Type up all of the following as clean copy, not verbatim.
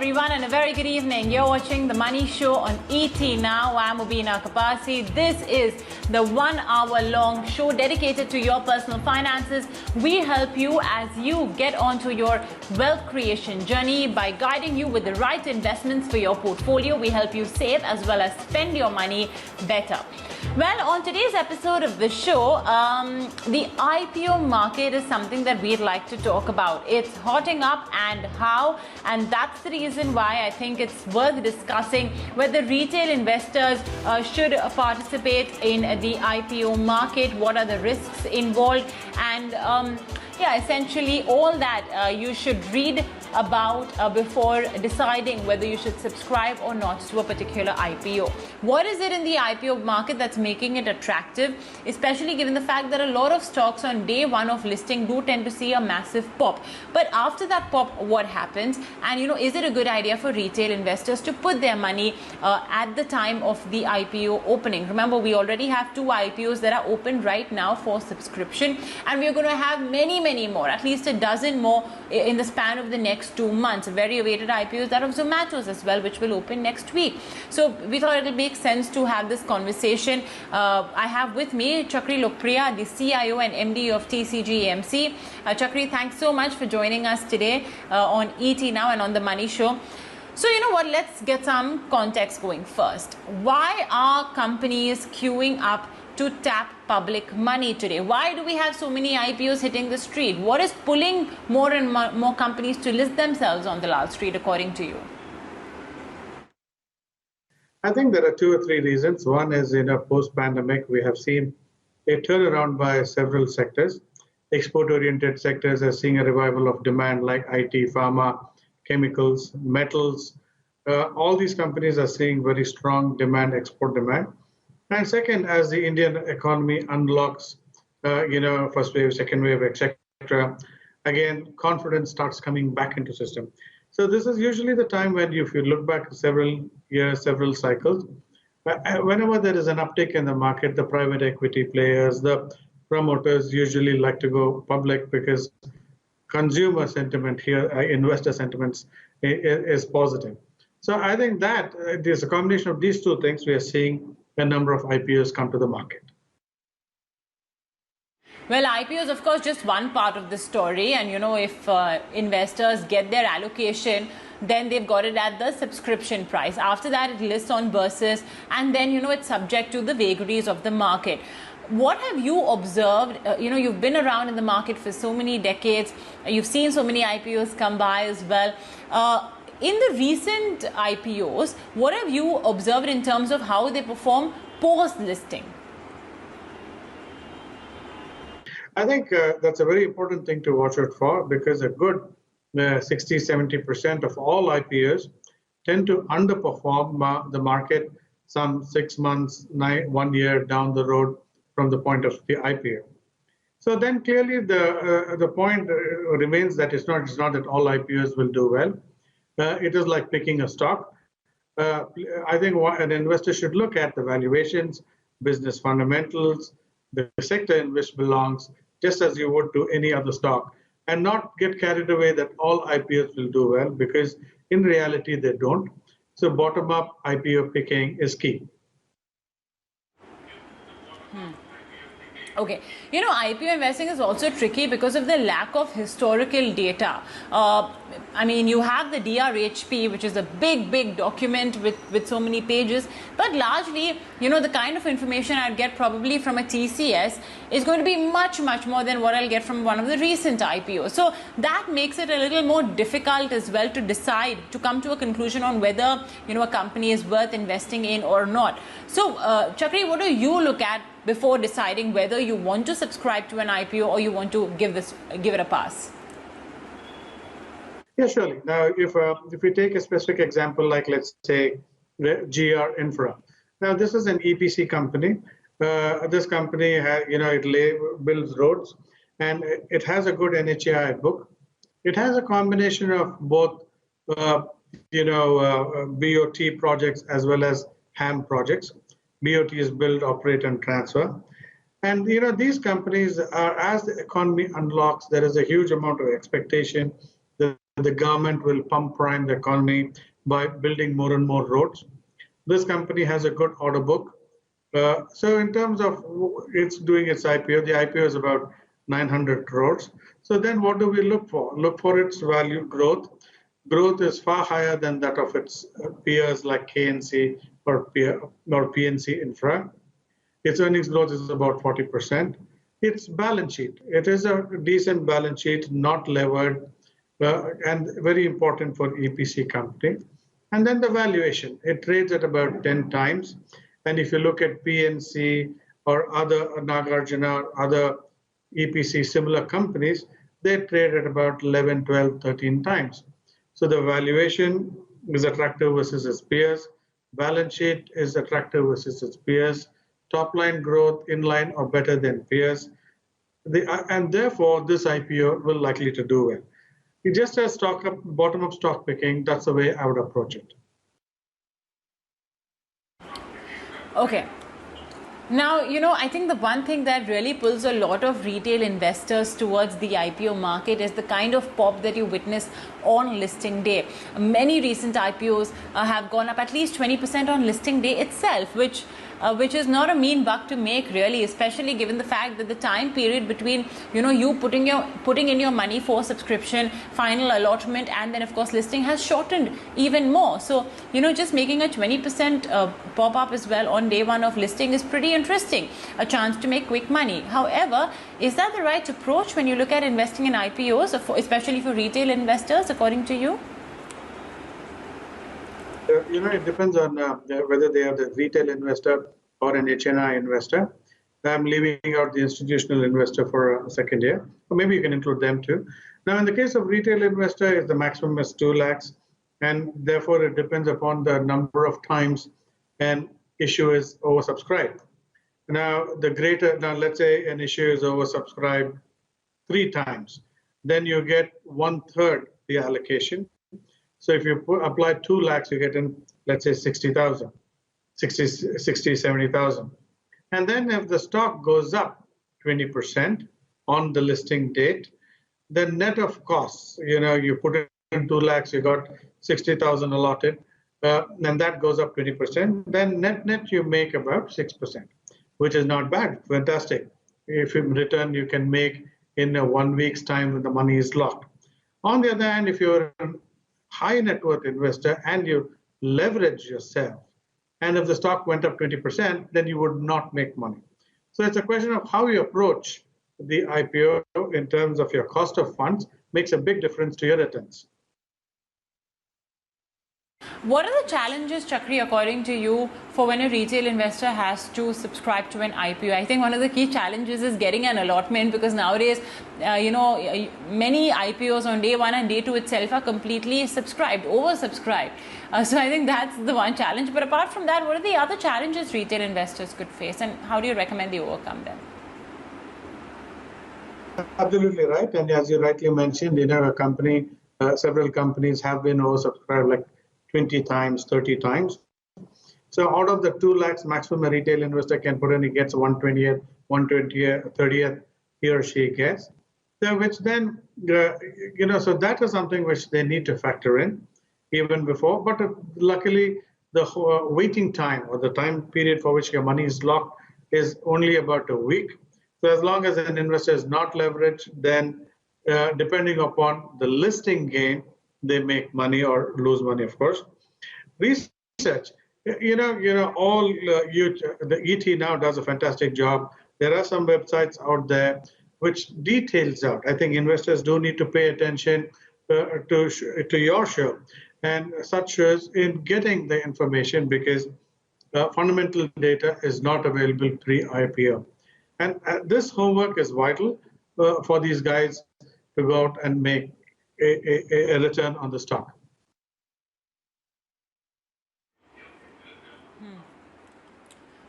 everyone, and a very good evening. You're watching The Money Show on ET Now. I'm Mubina Kapasi. This is the 1 hour long show dedicated to your personal finances. We help you as you get onto your wealth creation journey by guiding you with the right investments for your portfolio. We help you save as well as spend your money better. Well, on today's episode of the show, the IPO market is something that we'd like to talk about. It's hotting up and how, and that's the reason why I think it's worth discussing whether retail investors should participate in the IPO market, what are the risks involved, and essentially all that you should read about before deciding whether you should subscribe or not to a particular IPO. What is it in the IPO market that's making it attractive, especially given the fact that a lot of stocks on day one of listing do tend to see a massive pop. But after that pop, what happens? And is it a good idea for retail investors to put their money at the time of the IPO opening? Remember, we already have 2 IPOs that are open right now for subscription, and we're going to have many more, at least a dozen more in the span of the next 2 months. Very awaited IPOs, that of Zomato's as well, which will open next week. So we thought it would make sense to have this conversation. I have with me Chakri, Lokapriya, the CIO and MD of TCG AMC. Chakri, thanks so much for joining us today on ET Now and on The Money Show. So you know what, let's get some context going first. Why are companies queuing up to tap public money today? Why do we have so many IPOs hitting the street? What is pulling more and more companies to list themselves on the Lal Street, according to you? I think there are 2 or 3 reasons. One is, post-pandemic, we have seen a turnaround by several sectors. Export-oriented sectors are seeing a revival of demand like IT, pharma, chemicals, metals. All these companies are seeing very strong demand, export demand. And second, as the Indian economy unlocks, first wave, second wave, etc., again, confidence starts coming back into system. So this is usually the time when, if you look back several years, several cycles, whenever there is an uptick in the market, the private equity players, the promoters usually like to go public because consumer sentiment here, investor sentiments is positive. So I think that there's a combination of these 2 things we are seeing a number of IPOs come to the market. Well, IPO is, of course, just one part of the story. And, if investors get their allocation, then they've got it at the subscription price. After that, it lists on bourses. And then, it's subject to the vagaries of the market. What have you observed? You've been around in the market for so many decades. You've seen so many IPOs come by as well. In the recent IPOs, what have you observed in terms of how they perform post-listing? I think that's a very important thing to watch out for, because a good 60-70% of all IPOs tend to underperform the market some 6 months, 1 year down the road from the point of the IPO. So then clearly the point remains that it's not that all IPOs will do well. It is like picking a stock. I think an investor should look at the valuations, business fundamentals, the sector in which belongs, just as you would to any other stock, and not get carried away that all IPOs will do well, because in reality they don't. So bottom-up IPO picking is key. Okay. IPO investing is also tricky because of the lack of historical data. You have the DRHP, which is a big document with so many pages, but largely, the kind of information I'd get probably from a TCS is going to be much more than what I'll get from one of the recent IPOs. So that makes it a little more difficult as well to decide, to come to a conclusion on whether, a company is worth investing in or not. So, Chakri, what do you look at before deciding whether you want to subscribe to an IPO or you want to give it a pass? Yeah, surely. Now, if we take a specific example, like let's say GR Infra. Now, this is an EPC company. This company it builds roads, and it has a good NHAI book. It has a combination of both BOT projects as well as HAM projects. BOT is build, operate, and transfer. And these companies are, as the economy unlocks, there is a huge amount of expectation that the government will pump prime the economy by building more and more roads. This company has a good order book. So in terms of it's doing its IPO, the IPO is about 900 crores. So then what do we look for? Look for its value growth. Growth is far higher than that of its peers like KNC or PNC Infra. Its earnings growth is about 40%. Its balance sheet, it is a decent balance sheet, not levered, and very important for EPC company. And then the valuation, it trades at about 10 times. And if you look at PNC or other Nagarjuna or other EPC similar companies, they trade at about 11, 12, 13 times. So the valuation is attractive versus its peers. Balance sheet is attractive versus its peers. Top line growth in line or better than peers. And therefore, this IPO will likely to do well. It just as bottom-up stock picking, that's the way I would approach it. Okay. Now, I think the one thing that really pulls a lot of retail investors towards the IPO market is the kind of pop that you witness on listing day. Many recent IPOs have gone up at least 20% on listing day itself, which is not a mean buck to make, really, especially given the fact that the time period between you putting in your money for subscription, final allotment, and then of course listing has shortened even more. So just making a 20% pop up as well on day one of listing is pretty interesting, a chance to make quick money. However, is that the right approach when you look at investing in IPOs, especially for retail investors, according to you? It depends on whether they are the retail investor or an HNI investor. I'm leaving out the institutional investor for a second here, or maybe you can include them too. Now, in the case of retail investor, the maximum is 2 lakhs, and therefore it depends upon the number of times an issue is oversubscribed. Now, let's say an issue is oversubscribed 3 times, then you get 1/3 the allocation. So if you apply 2 lakhs, you get in, let's say, 60,000, 70,000. And then if the stock goes up 20% on the listing date, then net of costs, you put in 2 lakhs, you got 60,000 allotted, and that goes up 20%, then net you make about 6%, which is not bad, fantastic. If in return you can make in 1 week's time when the money is locked. On the other hand, if you're high net worth investor and you leverage yourself, and if the stock went up 20%, then you would not make money. So it's a question of how you approach the IPO in terms of your cost of funds makes a big difference to your returns. What are the challenges, Chakri, according to you, for when a retail investor has to subscribe to an IPO? I think one of the key challenges is getting an allotment, because nowadays, many IPOs on day one and day two itself are completely oversubscribed. So I think that's the one challenge. But apart from that, what are the other challenges retail investors could face, and how do you recommend they overcome them? Absolutely right. And as you rightly mentioned, several companies have been oversubscribed like 20 times, 30 times. So out of the 2 lakhs maximum a retail investor can put in, he gets 120th, 120th, 30th he or she gets. So which then, so that is something which they need to factor in even before. But luckily, the waiting time or the time period for which your money is locked is only about a week. So as long as an investor is not leveraged, then depending upon the listing gain, they make money or lose money, of course. Research, the ET now does a fantastic job. There are some websites out there which details out. I think investors do need to pay attention to your show and such shows in getting the information, because fundamental data is not available pre-IPO. And this homework is vital for these guys to go out and make a return on the stock.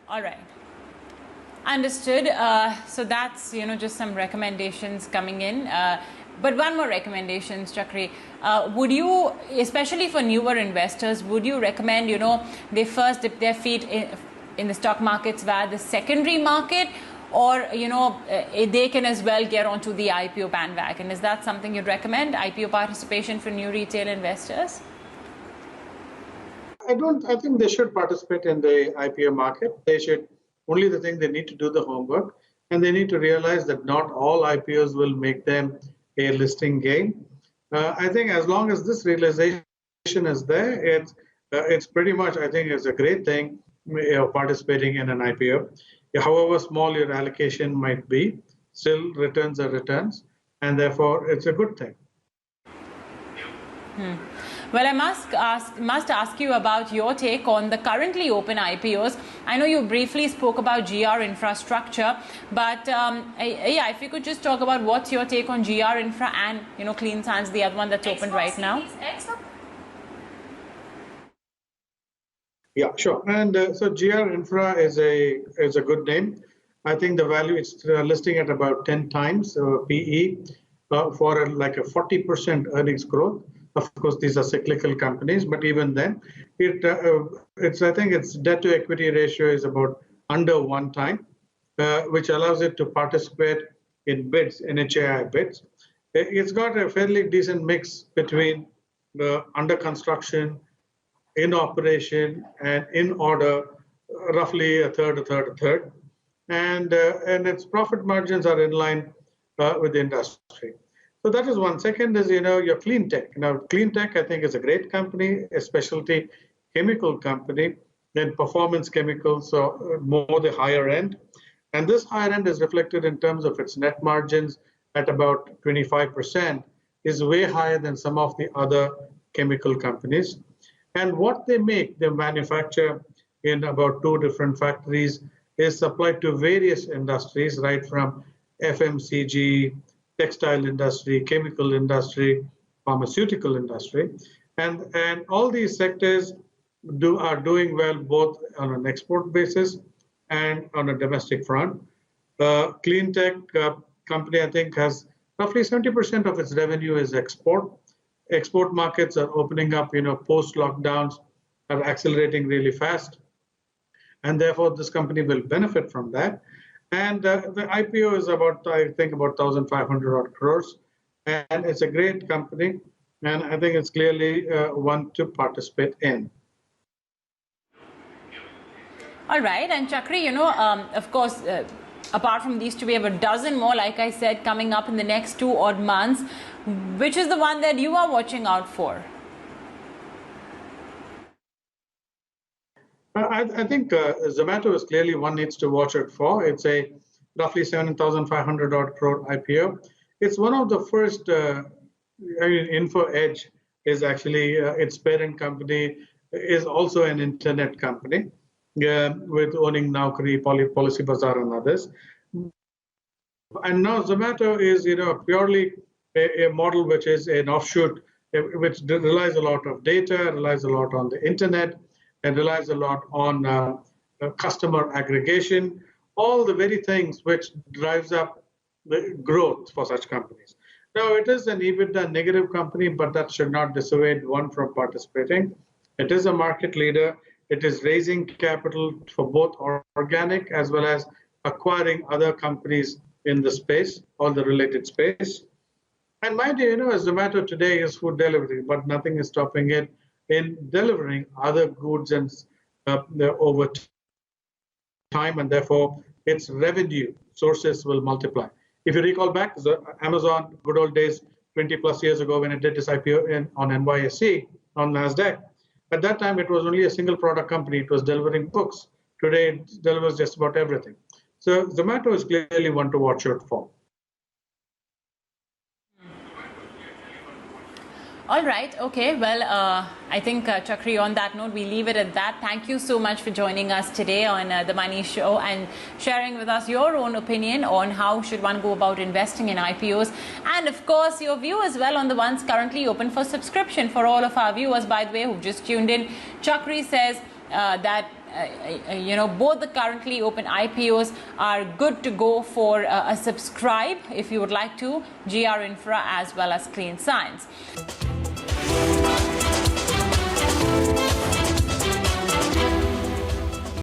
All right. Understood. So that's, just some recommendations coming in. But one more recommendation, Chakri. Would you, especially for newer investors, would you recommend, they first dip their feet in the stock markets via the secondary market, or they can as well get onto the IPO bandwagon? Is that something you'd recommend, IPO participation for new retail investors? I think they should participate in the IPO market. They should, only the thing, they need to do the homework, and they need to realize that not all IPOs will make them a listing gain. I think as long as this realization is there, it's pretty much, I think it's a great thing, participating in an IPO. However small your allocation might be, still returns are returns, and therefore it's a good thing. Well, I must ask you about your take on the currently open IPOs. I know you briefly spoke about GR Infrastructure, but yeah, if you could just talk about what's your take on GR Infra and Clean Science, the other one that's open right now. Yeah, sure. And so GR Infra is a good name. I think the value is listing at about 10 times PE for like a 40% earnings growth. Of course, these are cyclical companies, but even then, I think its debt to equity ratio is about under 1 time, which allows it to participate in bids, in HAI bids. It's got a fairly decent mix between the under construction, in operation, and in order, roughly a third. And its profit margins are in line with the industry. So that is one. Second is, your clean tech. Now, clean tech, I think, is a great company, a specialty chemical company, then performance chemicals, so more the higher end. And this higher end is reflected in terms of its net margins at about 25%, is way higher than some of the other chemical companies. And what they make, they manufacture in about 2 different factories, is supplied to various industries, right from FMCG, textile industry, chemical industry, pharmaceutical industry, and all these sectors are doing well both on an export basis and on a domestic front. Clean tech company, I think, has roughly 70% of its revenue is export. Export markets are opening up, post lockdowns are accelerating really fast, and therefore this company will benefit from that. And the IPO is about, I think, about 1,500 odd crores. And it's a great company. And I think it's clearly one to participate in. All right. And Chakri, of course, apart from these two, we have a dozen more, like I said, coming up in the next 2 odd months. Which is the one that you are watching out for? I think Zomato is clearly one needs to watch it for. It's a roughly 7,500 odd crore IPO. It's one of the first, Info Edge is actually its parent company is also an internet company with owning Chakri, Policy Bazaar and others. And now Zomato is, purely a model which is an offshoot, which relies a lot of data, relies a lot on the internet, and relies a lot on customer aggregation, all the very things which drives up the growth for such companies. Now, it is an EBITDA negative company, but that should not dissuade one from participating. It is a market leader. It is raising capital for both organic as well as acquiring other companies in the space or the related space. And mind you, Zomato today is food delivery, but nothing is stopping it in delivering other goods and over time, and therefore its revenue sources will multiply. If you recall back, Amazon, good old days, 20 plus years ago when it did its IPO on NYSE, on NASDAQ, at that time it was only a single product company. It was delivering books. Today it delivers just about everything. So Zomato is clearly one to watch out for. All right. Okay. Well, I think, Chakri, on that note, we leave it at that. Thank you so much for joining us today on The Money Show and sharing with us your own opinion on how should one go about investing in IPOs. And, of course, your view as well on the ones currently open for subscription. For all of our viewers, by the way, who've just tuned in, Chakri says that both the currently open IPOs are good to go for a subscribe if you would like to, GR Infra as well as Clean Science.